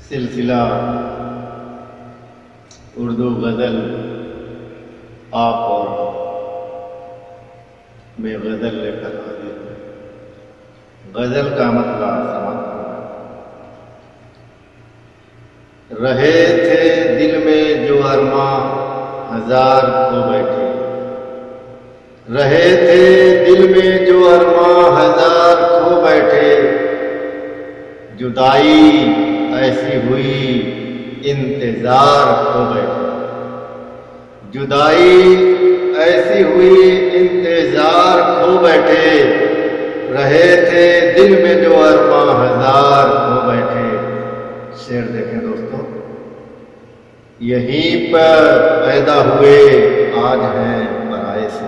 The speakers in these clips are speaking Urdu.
سلسلہ اردو غزل آپ اور میں غزل لے کر حاضر ہوں۔ غزل کا مطلب سماعت رہے تھے دل میں جو ارماں ہزار کھو بیٹھے، رہے تھے دل میں جو ارماں ہزار کھو بیٹھے، جدائی ایسی ہوئی انتظار کھو بیٹھے، جدائی ایسی ہوئی انتظار کھو بیٹھے، رہے تھے دل میں جو ارماں ہزار کھو بیٹھے۔ شعر دیکھیں دوستوں، یہیں پر پیدا ہوئے آج ہیں پرائے سے،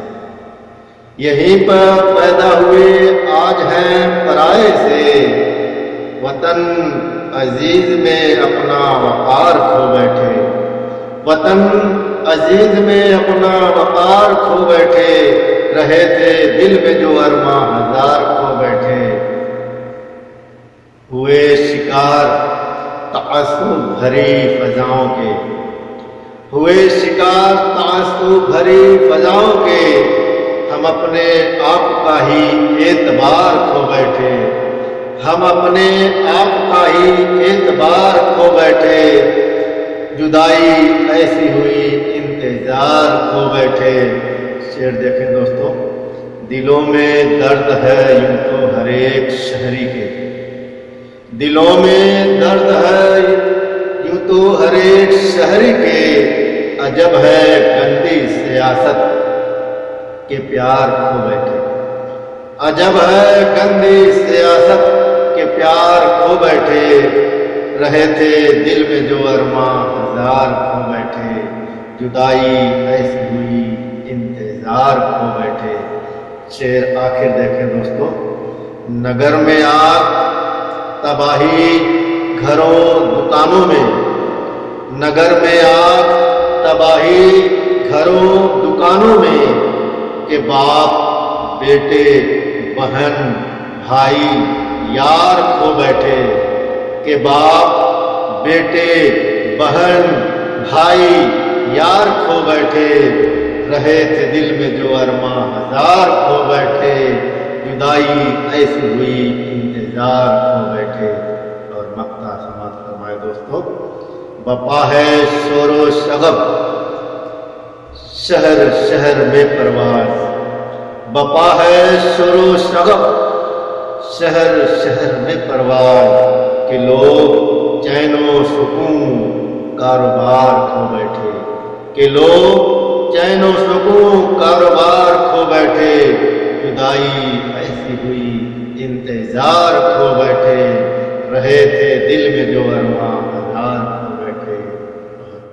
یہیں پر پیدا ہوئے آج ہیں پرائے سے، وطن عزیز میں اپنا وقار کھو بیٹھے، وطن عزیز میں اپنا وقار کھو بیٹھے، رہے تھے دل میں جو ارماں ہزار کھو بیٹھے، ہوئے شکار تعصب بھری فضاؤں کے، ہوئے شکار تعصب بھری فضاؤں کے، ہم اپنے آپ کا ہی اعتبار کھو بیٹھے، ہم اپنے آپ کا ہی اعتبار کھو بیٹھے، جدائی ایسی ہوئی انتظار کھو بیٹھے۔ شعر دیکھیں دوستوں، دلوں میں درد ہے یوں تو ہر ایک شہری کے، دلوں میں درد ہے یوں تو ہر ایک شہری کے، عجب ہے گندی سیاست کے پیار کھو بیٹھے، عجب ہے گندی سیاست کے پیار کھو بیٹھے، رہے تھے دل میں جو ارماں ہزار کھو بیٹھے، جدائی ایسی ہوئی انتظار کھو بیٹھے۔ شعر آخر دیکھیں دوستوں، نگر میں آگ تباہی گھروں دکانوں میں، نگر میں آگ تباہی گھروں دکانوں میں، کہ باپ بیٹے بہن بھائی یار کھو بیٹھے، کہ باپ بیٹے بہن بھائی یار کھو بیٹھے، رہے تھے دل میں جو ارماں ہزار کھو بیٹھے، جدائی ایسی ہوئی انتظار کھو بیٹھے۔ اور مقطع سماعت فرمائے دوستوں، بپا ہے شور و شغب شہر شہر میں پرواز، بپا ہے شور و شغب شہر شہر میں پرواز، کہ لوگ چین و سکون کاروبار کھو بیٹھے، کہ لوگ چین و سکون کاروبار کھو بیٹھے، جدائی ایسی ہوئی انتظار کھو بیٹھے، رہے تھے دل میں جو ارماں